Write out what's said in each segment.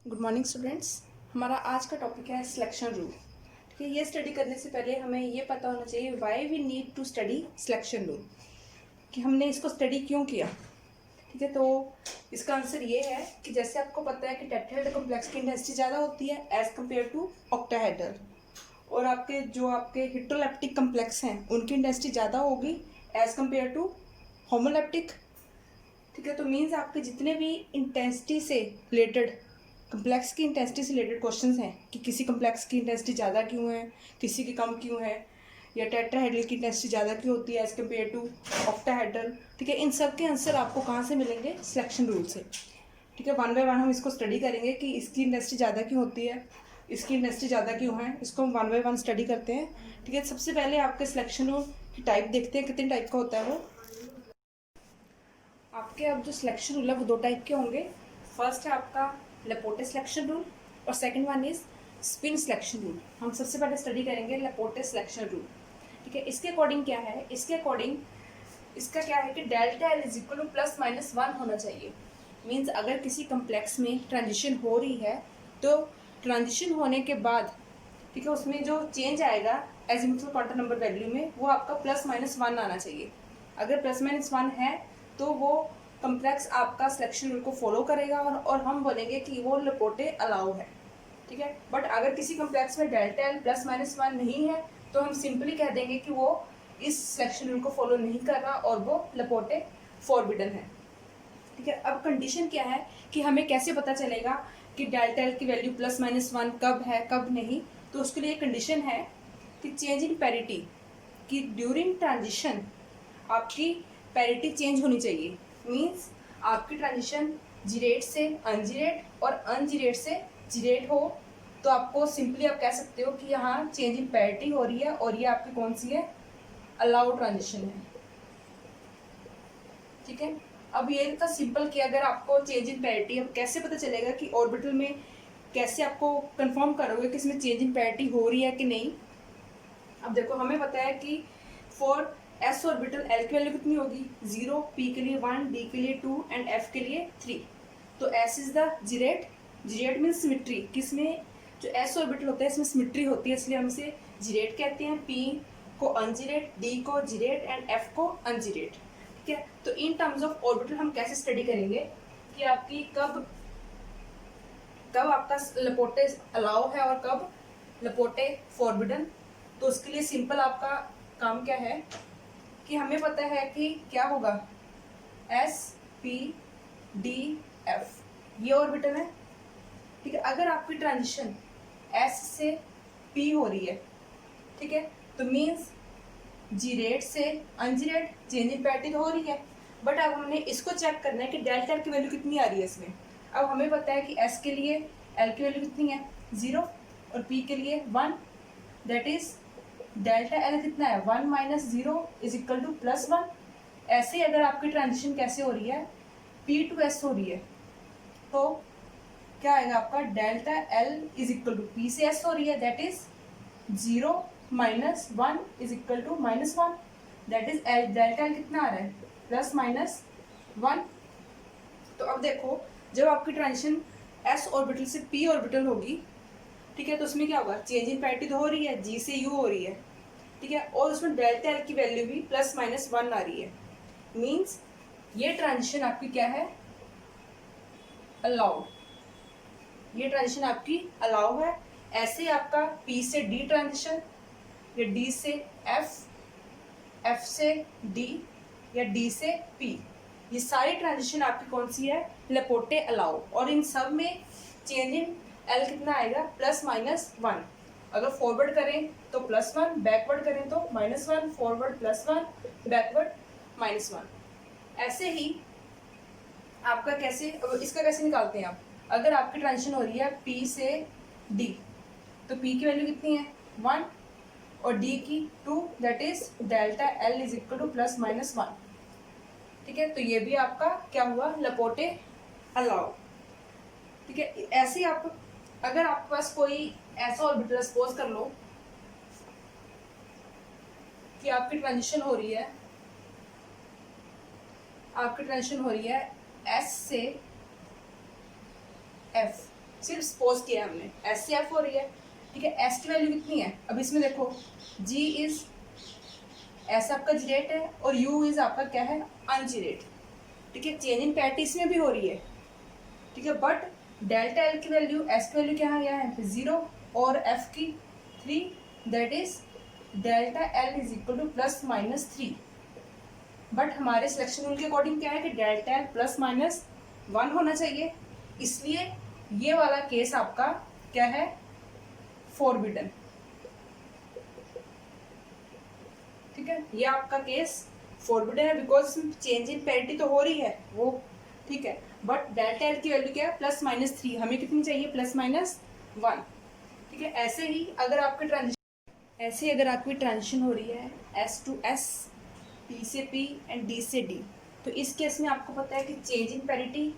Good morning students. हमारा आज का टॉपिक है सिलेक्शन रूल। ठीक है, ये स्टडी करने से पहले हमें ये पता होना चाहिए why we need to study selection rule, कि हमने इसको स्टडी क्यों किया। ठीक है, तो इसका आंसर ये है कि जैसे आपको पता है कि टेट्राहेड्रल कॉम्प्लेक्स की इंटेंसिटी ज़्यादा होती है एज कम्पेयर टू ऑक्टाहेड्रल, और आपके हेट्रोलेप्टिक कम्प्लेक्स हैं उनकी इंटेंसिटी ज़्यादा होगी एज कम्पेयर टू होमोलेप्टिक। ठीक है, तो मीन्स आपके जितने भी इंटेंसिटी से रिलेटेड कम्प्लेक्स की इंटेंसिटी से रिलेटेड क्वेश्चंस हैं कि किसी कम्प्लेक्स की इंटेंसिटी ज़्यादा क्यों है, किसी की कम क्यों है, या टेट्राहेड्रल की इंटेंसिटी ज़्यादा क्यों होती है एज कम्पेयर टू ऑक्टाहेड्रल। ठीक है, इन सब के आंसर आपको कहाँ से मिलेंगे? सिलेक्शन रूल से। ठीक है, वन बाय वन हम इसको स्टडी करेंगे कि इसकी इंटेंसिटी ज़्यादा क्यों होती है, इसकी इंटेंसिटी ज़्यादा क्यों है, इसको हम वन बाय वन स्टडी करते हैं। ठीक है, सबसे पहले आपके सिलेक्शन रूल की टाइप देखते हैं, कितने टाइप का होता है वो। आपके अब जो सिलेक्शन रूल है वो दो टाइप के होंगे। फर्स्ट है आपका लेपोटे सिलेक्शन रूल और second one is spin selection rule. हम सबसे पहले स्टडी करेंगे लेपोटे सिलेक्शन रूल। ठीक है, इसके अकॉर्डिंग क्या है, इसके अकॉर्डिंग इसका क्या है कि delta L is equal two plus minus one होना चाहिए। मीन्स अगर किसी कम्प्लेक्स में ट्रांजिशन हो रही है तो ट्रांजिशन होने के बाद ठीक है उसमें जो चेंज आएगा एजिमुथल क्वांटम नंबर वैल्यू में वो आपका प्लस माइनस वन आना चाहिए। अगर प्लस माइनस वन है तो वो कम्प्लेक्स आपका सिलेक्शन रूल को फॉलो करेगा और हम बोलेंगे कि वो लेपोटे अलाउ है। ठीक है, बट अगर किसी कम्प्लेक्स में delta L plus minus one नहीं है तो हम सिंपली कह देंगे कि वो इस सिलेक्शन रूल को फॉलो नहीं कर रहा और वो लेपोटे फॉरबिडन है। ठीक है, अब कंडीशन क्या है कि हमें कैसे पता चलेगा कि डेल्टा एल की वैल्यू प्लस माइनस वन कब है कब नहीं। तो उसके लिए कंडीशन है कि चेंज इन पैरिटी, कि ड्यूरिंग ट्रांजिशन आपकी पैरिटी चेंज होनी चाहिए। मीन्स आपकी ट्रांजिशन जीरेट से अनजीरेट और अनजीरेट से जीरेट हो तो आपको सिंपली आप कह सकते हो कि यहाँ चेंज इन पैरिटी हो रही है और ये आपकी कौन सी है? अलाउड ट्रांजिशन है। ठीक है, अब ये था सिंपल कि अगर आपको चेंज इन पैरिटी, अब कैसे पता चलेगा कि ऑर्बिटल में कैसे आपको कंफर्म करोगे कि इसमें चेंज इन पैरिटी हो रही है कि नहीं। अब देखो हमें पता है कि फॉर एस ऑर्बिटल एल की वैल्यू कितनी होगी? 0, पी के लिए 1, डी के लिए 2 एंड एफ के लिए 3। तो S is the gerade. Gerade means symmetry, किसमें जो एस ऑर्बिटल होता है इसमें सिमिट्री होती है इसलिए हम इसे जीरेट कहते हैं। पी को अनजीरेट, डी को जीरेट एंड एफ को अनजीरेट। ठीक है, तो इन टर्म्स ऑफ ऑर्बिटल हम कैसे स्टडी करेंगे कि आपकी कब आपका लेपोटे अलाउ है और कब लेपोटे फॉरबिडन। तो उसके लिए सिंपल आपका काम क्या है कि हमें पता है कि क्या होगा, एस पी डी एफ ये ऑर्बिटल है। ठीक है, अगर आपकी ट्रांजिशन एस से पी हो रही है, ठीक है, तो मीन्स जीरेट से अनजीरेट चेंज इन पैरिटी हो रही है। बट अब हमने इसको चेक करना है कि डेल्टा एल की वैल्यू कितनी आ रही है इसमें। अब हमें पता है कि एस के लिए एल की वैल्यू कितनी है? 0 और पी के लिए 1। दैट इज डेल्टा एल कितना है? 1 minus 0 is equal two plus 1। ऐसे ही अगर आपकी ट्रांजिशन कैसे हो रही है? पी टू एस हो रही है तो क्या आएगा आपका? Delta L is equal to P से एस हो रही है, that is 0 minus 1 is equal to minus 1। That is delta L कितना आ रहा है? Plus minus 1। तो अब देखो जब आपकी ट्रांजिशन एस ऑर्बिटल से पी ऑर्बिटल होगी, ठीक है, तो उसमें क्या होगा? चेंज इन पैरिटी तो हो रही है, जी से यू हो रही है। ठीक है, और उसमें डेल्टा एल की वैल्यू भी प्लस माइनस 1 आ रही है। मीन्स ये ट्रांजिशन आपकी क्या है? अलाउड। ये ट्रांजिशन आपकी अलाउ है। ऐसे आपका पी से डी ट्रांजिशन या डी से एफ, एफ से डी या डी से पी, ये सारी ट्रांजिशन आपकी कौन सी है? लेपोटे अलाउ। और इन सब में चेंज इन एल कितना आएगा? Plus minus 1। अगर फॉरवर्ड करें तो प्लस 1, बैकवर्ड करें तो minus 1, forward plus 1, backward minus 1। ऐसे ही आपका इसका कैसे निकालते हैं आप? अगर आपकी ट्रांजिशन हो रही है पी से डी तो पी की वैल्यू कितनी है? 1 और डी की 2, that is delta L is equal two plus minus 1। ठीक है, तो ये भी आपका क्या हुआ? लेपोटे अलाउ। ठीक है, ऐसे ही आप अगर आपके पास कोई ऐसा ऑर्बिटल सपोज कर लो कि आपकी ट्रांजिशन हो रही है एस से एफ, सिर्फ सपोज किया हमने, एस से एफ हो रही है, ठीक है। एस की वैल्यू कितनी है, अब इसमें देखो जी इज, एस आपका जीरेट है और यू इज आपका क्या है, अनजीरेट, ठीक है। चेंज इन पैरिटी इसमें भी हो रही है, ठीक है। बट डेल्टा एल की वैल्यू, एस की वैल्यू क्या है, यहाँ है 0 और एफ की 3, that is delta L is equal to ±3। But हमारे सिलेक्शन रूल के अकॉर्डिंग क्या है कि डेल्टा एल ±1 होना चाहिए, इसलिए ये वाला केस आपका क्या है, फॉरबिडन, ठीक है। ये आपका केस फॉरबिडन है बिकॉज चेंज इन पैरिटी तो हो रही है वो, ठीक है। बट डेल्टा एल की वैल्यू क्या है, +-3, हमें कितनी चाहिए, +-1, ठीक है। ऐसे ही अगर आपकी ट्रांजिशन हो रही है S to S, P से P एंड D से D, तो इस केस में आपको पता है कि चेंज इन पैरिटी,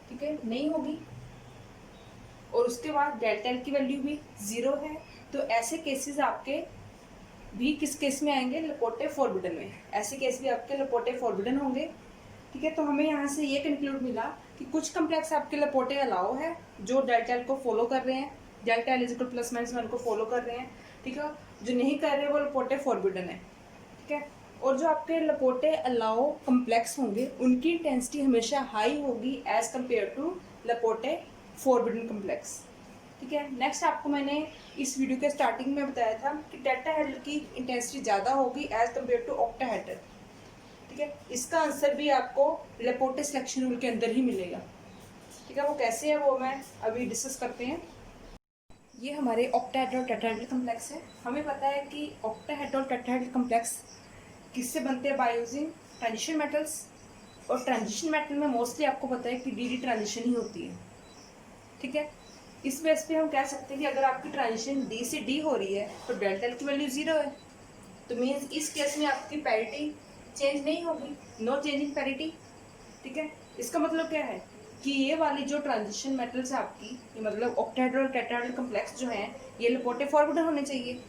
ठीक है, नहीं होगी और उसके बाद डेल्टा एल की वैल्यू भी 0 है। तो ऐसे केसेस आपके भी किस केस में आएंगे, लपोटे फॉरबिडन में, ऐसे केस भी आपके लपोटे फॉरबिडन होंगे, ठीक है। तो हमें यहाँ से ये कंक्लूड मिला कि कुछ कम्प्लेक्स आपके लपोटे अलाउ है जो डेल्टा एल को फॉलो कर रहे हैं, डेल्टा एल इज इक्वल +-1 को फॉलो कर रहे हैं, ठीक है। जो नहीं कर रहे वो लपोटे फॉरबिडन है, ठीक है। और जो आपके लपोटे अलाउ कम्प्लेक्स होंगे उनकी इंटेंसिटी हमेशा हाई होगी as compare to Laporte forbidden complex, ठीक है। नेक्स्ट आपको मैंने इस वीडियो के स्टार्टिंग में बताया था कि टेट्राहेड्रल की इंटेंसिटी ज़्यादा होगी एज कम्पेयर टू ऑक्टाहेड्रल, ठीक है। इसका आंसर भी आपको लेपोटे सिलेक्शन रूल के अंदर ही मिलेगा, ठीक है। वो कैसे है वो मैं अभी डिस्कस करते हैं। ये हमारे ऑक्टाहेड्रल टेट्राहेड्रल कम्प्लेक्स है। हमें पता है कि ऑक्टाहेड्रल टेट्राहेड्रल कम्प्लेक्स किससे बनते हैं, बाय यूजिंग ट्रांजिशन मेटल्स, और ट्रांजिशन मेटल में मोस्टली आपको पता है कि डी ट्रांजिशन ही होती है, ठीक है। इस बेस पे हम कह सकते हैं कि अगर आपकी ट्रांजिशन डी से डी हो रही है तो डेल्टा एल की वैल्यू 0 है, तो मीन्स इस केस में आपकी पैरिटी चेंज नहीं होगी, नो चेंज इन पैरिटी, ठीक है। इसका मतलब क्या है कि ये वाली जो ट्रांजिशन मेटल्स है आपकी, ये मतलब ऑक्टाहेड्रल और टेट्राहेड्रल कम्प्लेक्स जो हैं ये लपोटे फॉरबिडन होने चाहिए,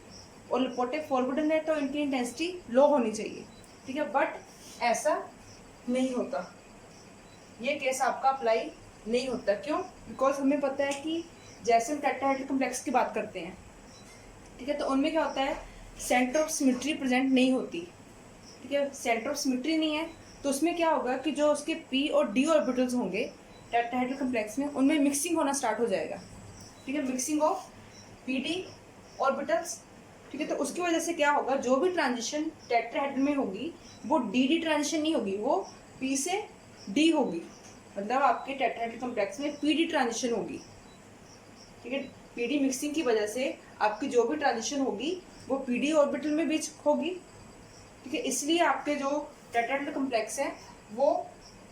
और लपोटे फॉरबिडन है तो इनकी इंटेंसिटी लो होनी चाहिए, ठीक है। बट ऐसा नहीं होता, ये केस आपका अप्लाई नहीं होता। क्यों, बिकॉज हमें पता है कि जैसे हम टेट्राहेड्रल कम्प्लेक्स की बात करते हैं, ठीक है, तो उनमें क्या होता है, सेंटर ऑफ सिमेट्री प्रेजेंट नहीं होती, ठीक है। सेंटर ऑफ सिमेट्री नहीं है तो उसमें क्या होगा कि जो उसके पी और डी ऑर्बिटल्स होंगे टेट्राहेड्रल कम्प्लेक्स में, उनमें मिक्सिंग होना स्टार्ट हो जाएगा, ठीक है, mixing of P D orbitals, ठीक है। तो उसकी वजह से क्या होगा, जो भी ट्रांजिशन टेट्राहेड्रल में होगी वो डी डी ट्रांजिशन नहीं होगी, वो पी से डी होगी, मतलब आपके टेट्राहेड्रल कम्प्लेक्स में पी डी ट्रांजिशन होगी, ठीक है। पीडी मिक्सिंग की वजह से आपकी जो भी ट्रांजिशन होगी वो पीडी ऑर्बिटल में बीच होगी, ठीक है। इसलिए आपके जो टेट्राहेड्रल कम्प्लेक्स हैं वो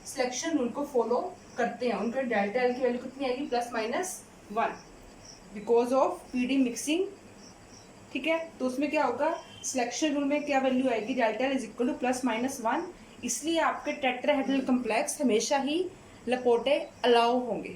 सिलेक्शन रूल को फॉलो करते हैं, उनका डेल्टा एल की वैल्यू कितनी आएगी, +-1 बिकॉज ऑफ पीडी मिक्सिंग, ठीक है। तो उसमें क्या होगा, सिलेक्शन रूल में क्या वैल्यू आएगी, delta L is equal to +-1, इसलिए आपके टेट्राहेड्रल कम्प्लेक्स हमेशा ही लपोटे अलाउ होंगे,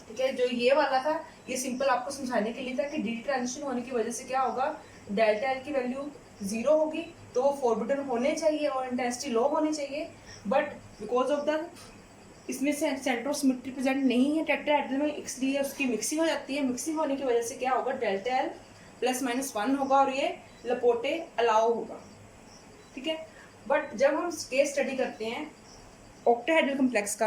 ठीक है। जो ये वाला था ये सिंपल आपको समझाने के लिए था कि डी ट्रांजिशन होने की वजह से क्या होगा, डेल्टा एल की वैल्यू 0 होगी तो वो फॉरबिडन होने चाहिए और इंटेंसिटी लो होनी चाहिए, बट बिकॉज ऑफ द इसमें से सेंटर ऑफ सिमेट्री प्रेजेंट नहीं है टेट्राहेड्रल में, इसलिए उसकी मिक्सिंग हो जाती है। मिक्सिंग होने की वजह से क्या होगा, डेल्टा एल +-1 होगा और ये लपोटे अलाउ होगा, ठीक है। बट जब हम केस स्टडी करते हैं ऑक्टाहेड्रल कम्प्लेक्स का,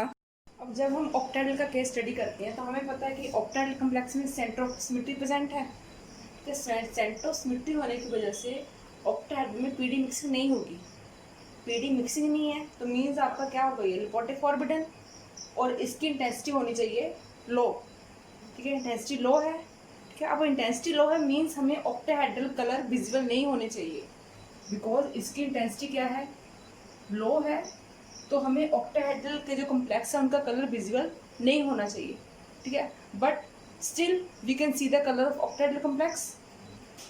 अब जब हम ऑक्टाहेड्रल का केस स्टडी करते हैं तो हमें पता है कि ऑक्टाहेड्रल कम्प्लेक्स में सेंटर ऑफ सिमेट्री प्रेजेंट है, तो सेंटर ऑफ सिमेट्री होने की वजह से ऑक्टाहेड्रल में पीडी मिक्सिंग नहीं होगी, पीडी मिक्सिंग नहीं है तो मीन्स आपका क्या होगा, ये लपोटे फॉरबिडन, और इसकी इंटेंसिटी होनी चाहिए लो, ठीक है। इंटेंसिटी लो है, ठीक है। अब इंटेंसिटी लो है मीन्स हमें ऑक्टाहेड्रल कलर विजिबल नहीं होने चाहिए, बिकॉज इसकी इंटेंसिटी क्या है, लो है, तो हमें ऑक्टाहेड्रल के जो कम्प्लेक्स है उनका कलर विजिबल नहीं होना चाहिए, ठीक है। But still we can see the colour of octahedral complex,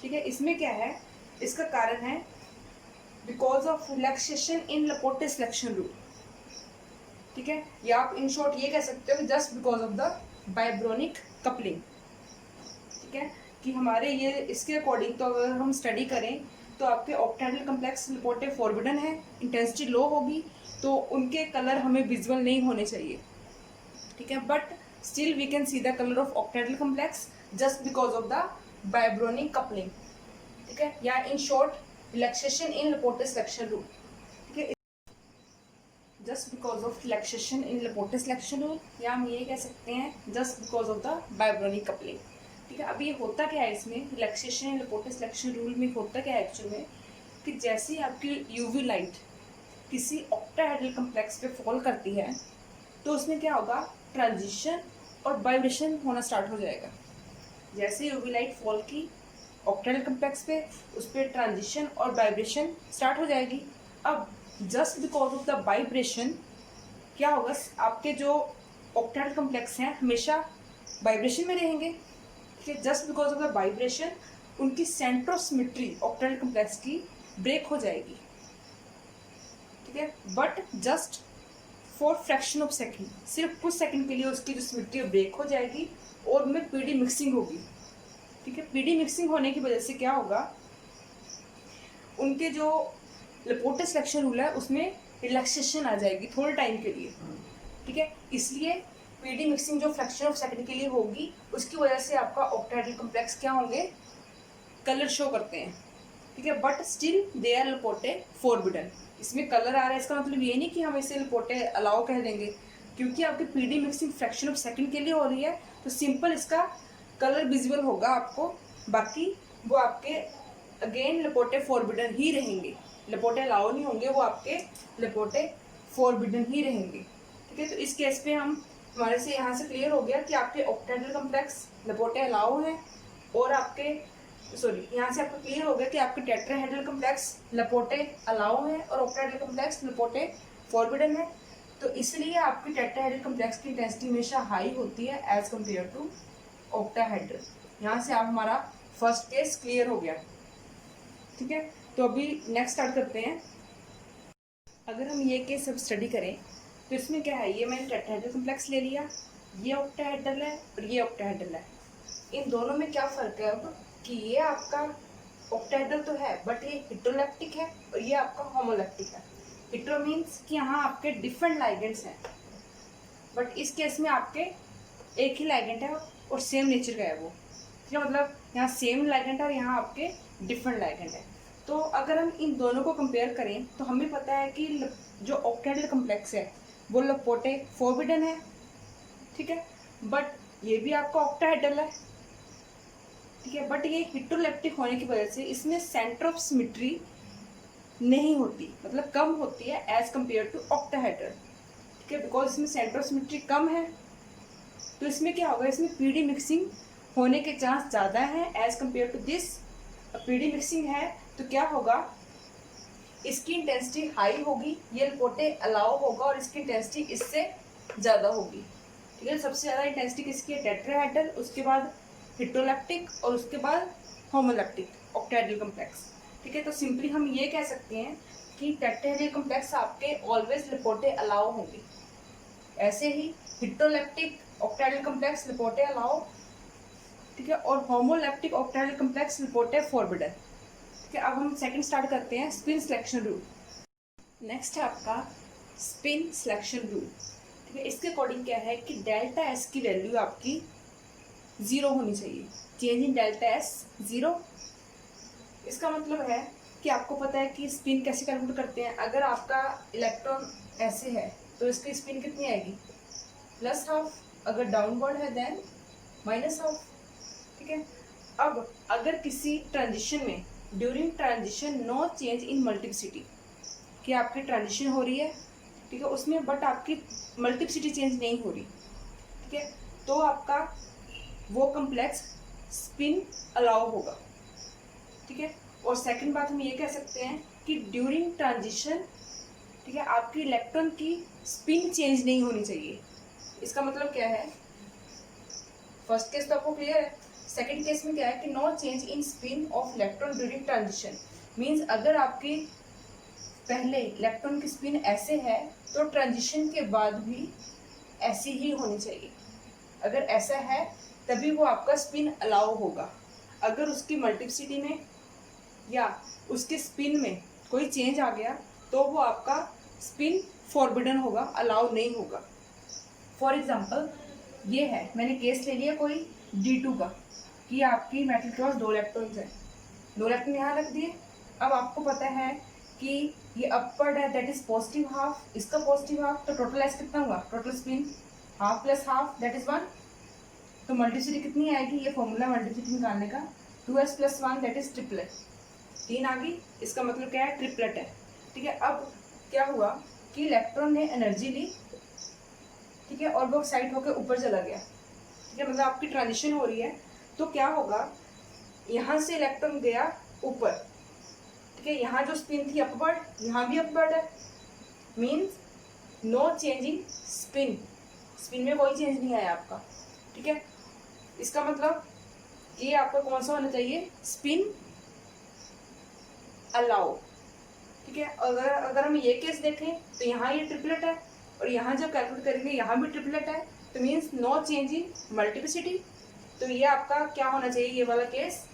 ठीक है। इसमें क्या है, इसका कारण है because of relaxation in Laporte selection rule, ठीक है। या आप इन शॉर्ट ये कह सकते हो कि just because of the vibronic coupling, ठीक है, कि हमारे ये इसके अकॉर्डिंग तो अगर हम स्टडी करें तो आपके ऑक्टाहेड्रल कम्प्लेक्स लपोटे फॉरबिडन है, इंटेंसिटी लो होगी तो उनके कलर हमें विजुअल नहीं होने चाहिए, ठीक है, but still we can see the colour of octahedral complex just because of the vibronic coupling. ठीक है, या in short relaxation in Laporte selection rule. ठीक है, just because of relaxation in Laporte selection rule, या हम ये कह सकते हैं just because of the vibronic coupling. ठीक है, अब ये होता क्या है इसमें relaxation in Laporte selection rule में होता क्या है एक्चुअल में कि जैसे ही आपकी यूवी लाइट किसी ऑक्टाहेड्रल कम्प्लेक्स पे फॉल करती है तो उसमें क्या होगा, ट्रांजिशन और वाइब्रेशन होना स्टार्ट हो जाएगा। जैसे यूवी लाइट फॉल की ऑक्टाहेड्रल कम्प्लेक्स पे, उस पर ट्रांजिशन और वाइब्रेशन स्टार्ट हो जाएगी। अब just because of the vibration क्या होगा, आपके जो ऑक्टाहेड्रल कम्प्लेक्स हैं हमेशा वाइब्रेशन में रहेंगे। ठीक है, just because of the vibration उनकी centre of symmetry octahedral complex की ब्रेक हो जाएगी। ठीक है, but just for fraction of second, सिर्फ कुछ सेकंड के लिए उसकी जो सिमेट्री ब्रेक हो जाएगी और उनमें पीडी मिक्सिंग होगी। ठीक है, पीडी मिक्सिंग होने की वजह से क्या होगा, उनके जो लेपोटे सिलेक्शन रूल है उसमें रिलैक्सेशन आ जाएगी थोड़े टाइम के लिए। ठीक है, इसलिए पीडी मिक्सिंग जो फ्रैक्शन ऑफ सेकंड के लिए होगी उसकी वजह से आपका ऑक्टाहेड्रल कम्प्लेक्स क्या होंगे, कलर शो करते हैं। ठीक है, but still they are Laporte forbidden. इसमें कलर आ रहा है, इसका मतलब ये नहीं कि हम इसे लेपोटे अलाउ कह देंगे, क्योंकि आपकी PD mixing fraction of second के लिए हो रही है तो सिंपल इसका कलर विजिबल होगा आपको, बाकी वो आपके अगेन लेपोटे फॉरबिडन ही रहेंगे। लेपोटे अलाउ नहीं होंगे, वो आपके लेपोटे फॉरबिडन ही रहेंगे। ठीक है, तो इस केस पे हम हमारे से यहाँ से क्लियर हो गया कि आपके ऑक्टाहेड्रल कम्प्लेक्स लेपोटे अलाउ हैं और आपके यहाँ से आपको क्लियर हो गया कि आपके टेट्राहेड्रल कम्प्लेक्स लेपोटे अलाउ है और ऑक्टाहेड्रल कम्प्लेक्स लेपोटे फॉरबिडन है। तो इसलिए आपकी टेट्राहेड्रल कम्प्लेक्स की इंटेंसिटी हमेशा हाई होती है एज कम्पेयर टू ऑक्टाहेड्रल। यहाँ से आप हमारा फर्स्ट केस क्लियर हो गया। ठीक है, तो अभी नेक्स्ट स्टार्ट करते हैं। अगर हम ये केस अब स्टडी करें तो इसमें क्या है, ये मैंने टेट्राहेड्रल कम्प्लेक्स ले लिया, ये ऑक्टाहेड्रल है और ये ऑक्टाहेड्रल है। इन दोनों में क्या फ़र्क है अब कि ये आपका ऑक्टाहेड्रल तो है बट ये हेटेरोलेप्टिक है और ये आपका होमोलेप्टिक है। हेटेरो मीन्स कि यहाँ आपके डिफरेंट लाइगेंड्स हैं, बट इस केस में आपके एक ही लाइगेंड है और सेम नेचर का है वो। ठीक है, मतलब यहाँ सेम लाइगेंड है और यहाँ आपके डिफरेंट लाइगेंड है। तो अगर हम इन दोनों को कंपेयर करें तो हमें पता है कि जो ऑक्टाहेड्रल कम्प्लेक्स है वो लेपोटे फॉरबिडन है। ठीक है, बट ये भी आपका ऑक्टाहेड्रल है। ठीक है, बट ये हेटेरोलेप्टिक होने की वजह से इसमें सेंटर ऑफ सिमेट्री नहीं होती, मतलब कम होती है एज कम्पेयर टू ऑक्टाहेड्रल। ठीक है, बिकॉज इसमें सेंटर ऑफ सिमेट्री कम है तो इसमें क्या होगा, इसमें पीडी मिक्सिंग होने के चांस ज़्यादा हैं as compare to this. PD mixing है तो क्या होगा, इसकी इंटेंसिटी हाई होगी, ये लेपोटे अलाउ होगा और इसकी इंटेंसिटी इससे ज़्यादा होगी। ठीक है, सबसे ज़्यादा इंटेंसिटी किसकी है, टेट्राहेड्रल, उसके बाद हेटेरोलेप्टिक और उसके बाद होमोलेप्टिक ऑक्टाहेड्रल कम्प्लेक्स। ठीक है, तो सिंपली हम ये कह सकते हैं कि टेट्राहेड्रल कम्प्लेक्स आपके ऑलवेज लेपोटे अलाउ होंगे, ऐसे ही हेटेरोलेप्टिक ऑक्टाहेड्रल कम्प्लेक्स लेपोटे अलाउ। ठीक है, और होमोलेप्टिक ऑक्टाहेड्रल कम्प्लेक्स लेपोटे फॉरबिडन। ठीक है, अब हम सेकंड स्टार्ट करते हैं, स्पिन सिलेक्शन रूल। नेक्स्ट है आपका स्पिन सिलेक्शन रूल। ठीक है, इसके अकॉर्डिंग क्या है कि डेल्टा एस की वैल्यू आपकी 0 होनी चाहिए, चेंज इन डेल्टा एस 0। इसका मतलब है कि आपको पता है कि स्पिन कैसे कैलकुलेट करते हैं। अगर आपका इलेक्ट्रॉन ऐसे है तो इसकी स्पिन कितनी आएगी, +½ अगर डाउनवर्ड है देन -½ ठीक है, अब अगर किसी ट्रांजिशन में during transition no change in multiplicity, कि आपकी ट्रांजिशन हो रही है, ठीक है, उसमें बट आपकी मल्टीप्लिसिटी चेंज नहीं हो रही, ठीक है, तो आपका वो कम्प्लेक्स स्पिन अलाउ होगा। ठीक है, और सेकंड बात हम ये कह सकते हैं कि ड्यूरिंग ट्रांजिशन, ठीक है, आपकी इलेक्ट्रॉन की स्पिन चेंज नहीं होनी चाहिए। इसका मतलब क्या है, फर्स्ट केस तो आपको क्लियर है। सेकंड केस में क्या है कि no change in spin of electron during transition, means अगर आपकी पहले इलेक्ट्रॉन की स्पिन ऐसे है तो ट्रांजिशन के बाद भी ऐसी ही होनी चाहिए। अगर ऐसा है तभी वो आपका स्पिन अलाउ होगा। अगर उसकी मल्टीप्लिसिटी में या उसके स्पिन में कोई चेंज आ गया तो वो आपका स्पिन फॉरबिडन होगा, अलाउ नहीं होगा। फॉर एग्जांपल ये है, मैंने केस ले लिया कोई D2 का कि आपकी मेटल के पास 2 इलेक्ट्रॉन्स हैं, 2 इलेक्ट्रॉन यहाँ रख दिए। अब आपको पता है कि ये अपवर्ड है, दैट इज पॉजिटिव हाफ, इसका पॉजिटिव हाफ, तो टोटल एस कितना हुआ, total spin half plus half that is 1। तो मल्टीप्लिसिटी कितनी आएगी, ये फॉर्मूला मल्टीप्लिसिटी निकालने का, 2s + 1 दैट इज ट्रिपलेट, 3 आ गई, इसका मतलब क्या है, ट्रिपलेट है। ठीक है, अब क्या हुआ कि इलेक्ट्रॉन ने एनर्जी ली, ठीक है, और वो एक्साइट होकर ऊपर चला गया। ठीक है, मतलब आपकी ट्रांजिशन हो रही है, तो क्या होगा, यहाँ से इलेक्ट्रॉन गया ऊपर, ठीक है, यहाँ जो स्पिन थी अपवर्ड, यहाँ भी अपवर्ड है, means no changing spin, spin में कोई चेंज नहीं आया आपका। ठीक है, इसका मतलब ये आपका कौन सा होना चाहिए, स्पिन अलाउ। ठीक है, अगर हम ये केस देखें तो यहाँ ये ट्रिपलेट है, और यहाँ जब कैलकुलेट करेंगे यहाँ भी ट्रिपलेट है, तो means no change in multiplicity. तो ये आपका क्या होना चाहिए, ये वाला केस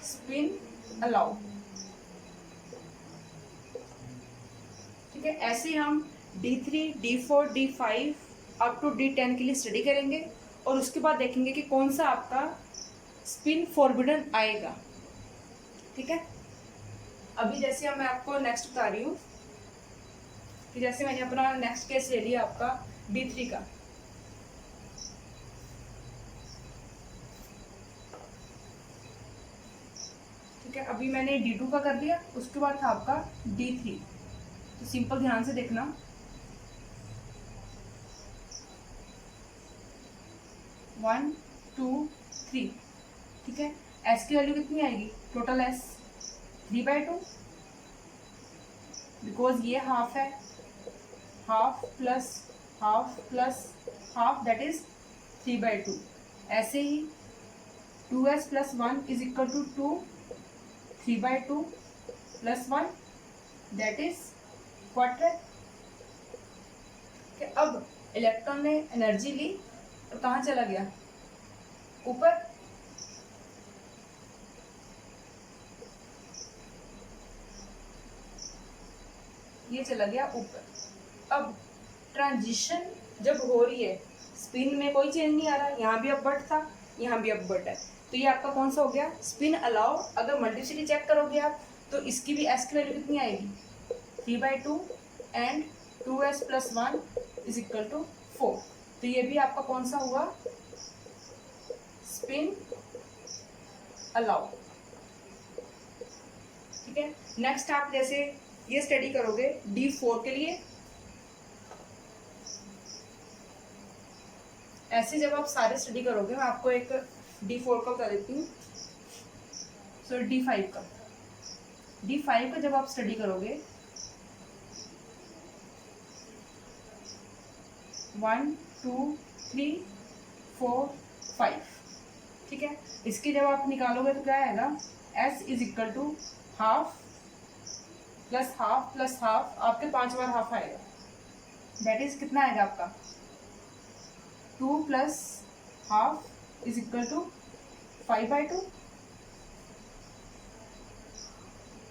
स्पिन अलाउ। ठीक है, ऐसे हम D3, D4, D5 up to D10 के लिए स्टडी करेंगे, और उसके बाद देखेंगे कि कौन सा आपका स्पिन फॉरबिडन आएगा। ठीक है, अभी जैसे मैं आपको नेक्स्ट बता रही हूँ कि जैसे मैंने अपना नेक्स्ट केस ले लिया आपका D3 का। ठीक है, अभी मैंने D2 का कर लिया, उसके बाद था आपका D3। तो सिंपल ध्यान से देखना, वन टू थ्री। ठीक है, एस की वैल्यू कितनी आएगी, टोटल एस 3/2, बिकॉज ये हाफ है, half plus half that is 3/2। ऐसे ही 2s + 1 is equal to 2, 3/2 + 1 that is quartet. अब इलेक्ट्रॉन ने एनर्जी ली और कहाँ चला गया, ऊपर। ये चला गया ऊपर। अब ट्रांजिशन जब हो रही है, स्पिन में कोई चेंज नहीं आ रहा, यहाँ भी अपवर्ड था, यहाँ भी अपवर्ड है, तो ये आपका कौन सा हो गया, स्पिन अलाउ। अगर मल्टीप्लिसिटी चेक करोगे आप, तो इसकी भी एस की वैल्यू कितनी आएगी, 3/2 and 2s + 1 is equal to 4। तो ये भी आपका कौन सा हुआ, स्पिन अलाउ। ठीक है, नेक्स्ट आप जैसे ये स्टडी करोगे D4 के लिए। ऐसे जब आप सारे स्टडी करोगे, मैं आपको एक D4 का बता देती हूँ, सॉरी D5 का जब आप स्टडी करोगे, 1 2 3 4 5। ठीक है, इसकी जब आप निकालोगे तो क्या आएगा, S is equal to half plus half, आपके 5 बार हाफ आएगा, दैट इज कितना आएगा आपका, 2 + हाफ इज इक्वल टू 5/2।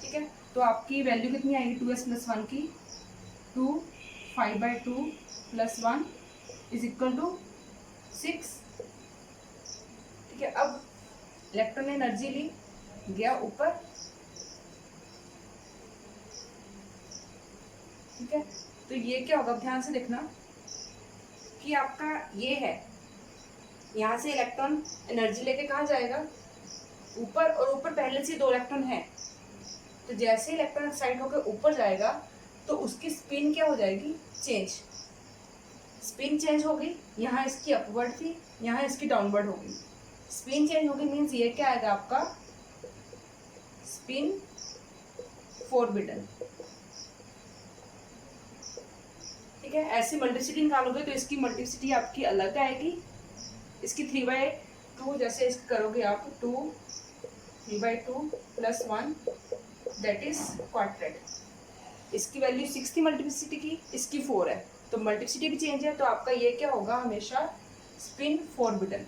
ठीक है, तो आपकी वैल्यू कितनी आएगी 2s + 1 की, 2 5/2 + 1 इज इक्वल टू 6। ठीक है, अब इलेक्ट्रॉन ने एनर्जी ली, गया ऊपर। ठीक है, तो ये क्या होगा, ध्यान से देखना कि आपका ये है, यहाँ से इलेक्ट्रॉन एनर्जी लेके कहाँ जाएगा, ऊपर, और ऊपर पहले से 2 इलेक्ट्रॉन है, तो जैसे इलेक्ट्रॉन एक्साइट होकर ऊपर जाएगा तो उसकी स्पिन क्या हो जाएगी, चेंज, स्पिन चेंज होगी। यहाँ इसकी अपवर्ड थी, यहाँ इसकी डाउनवर्ड होगी, स्पिन चेंज होगी, मीन्स ये क्या आएगा आपका, स्पिन फॉरबिडन। ठीक है, ऐसे मल्टीप्लिसिटी निकालोगे तो इसकी मल्टीप्लिसिटी आपकी अलग आएगी, इसकी 3/2 जैसे इसकी करोगे आप, 2 3/2 + 1 दैट इज क्वाड्रेट। इसकी वैल्यू 6 थी मल्टीप्लिसिटी की, इसकी 4 है, तो मल्टीप्लिसिटी भी चेंज है, तो आपका ये क्या होगा, हमेशा स्पिन फॉरबिडन।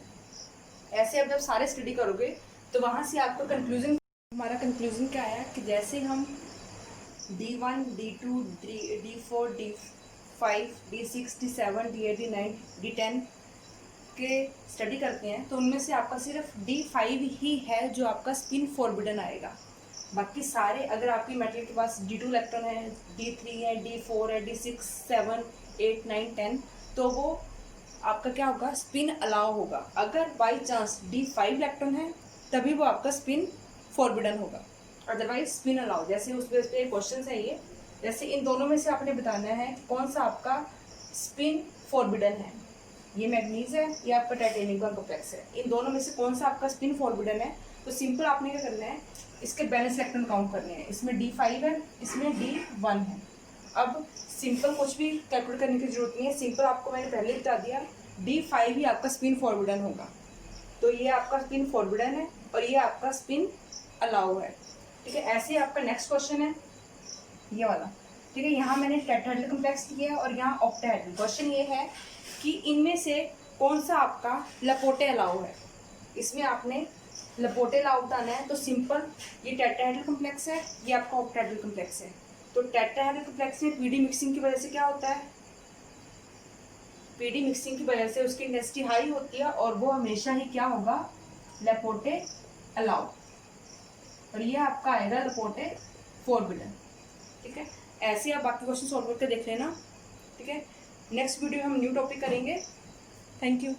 ऐसे अब जब सारे स्टडी करोगे तो वहाँ से आपका कंक्लूजन, हमारा कंक्लूजन क्या आया कि जैसे हम D1 D2 D4 D5 D5, D6, D7, D8, D9, D10 के स्टडी करते हैं तो उनमें से आपका सिर्फ D5 ही है जो आपका स्पिन फॉरबिडन आएगा। बाकी सारे अगर आपकी मेटल के पास D2 इलेक्ट्रॉन है, D3 है, D4 है, D6, 7, 8, 9, 10, तो वो आपका क्या होगा, स्पिन अलाउ होगा। अगर बाई चांस D5 इलेक्ट्रॉन है तभी वो आपका स्पिन फॉरबिडन होगा, अदरवाइज स्पिन अलाउ। जैसे उस बेस पे क्वेश्चन है ये, जैसे इन दोनों में से आपने बताना है कौन सा आपका स्पिन फॉरबिडन है। ये मैग्नीज है, ये आपका टाइटेनियम का कॉम्प्लेक्स है, इन दोनों में से कौन सा आपका स्पिन फॉरबिडन है। तो सिंपल आपने क्या करना है, इसके बैलेंस इलेक्ट्रॉन काउंट करने हैं। इसमें D5 है, इसमें D1 है। अब सिंपल कुछ भी कैलकुलेट करने की जरूरत नहीं है, सिंपल आपको मैंने पहले बता दिया D5 ही आपका स्पिन फॉरबिडन होगा। तो ये आपका स्पिन फॉरबिडन है और ये आपका स्पिन अलाउ है। ठीक है, ऐसे ही आपका नेक्स्ट क्वेश्चन है ये वाला। ठीक है, यहाँ मैंने टेट्राहेड्रल कॉम्प्लेक्स दिया है और यहाँ ऑक्टाहेड्रल। क्वेश्चन ये है कि इनमें से कौन सा आपका लपोटे अलाउ है। इसमें आपने लपोटे अलाउ बताना है। तो सिंपल ये टेट्राहेड्रल कॉम्प्लेक्स है, ये आपका ऑक्टाहेड्रल कॉम्प्लेक्स है। तो टेट्राहेड्रल कॉम्प्लेक्स में पीडी मिक्सिंग की वजह से क्या होता है, पीडी मिक्सिंग की वजह से उसकी इंटेंसिटी हाई होती है और वो हमेशा ही क्या होगा, लपोटे अलाउ। और ये आपका आएगा लपोटे फॉरबिडन। ठीक है, ऐसे आप बाकी क्वेश्चन सॉल्व करके देख लेना। ठीक है, नेक्स्ट वीडियो में हम न्यू टॉपिक करेंगे। Thank you.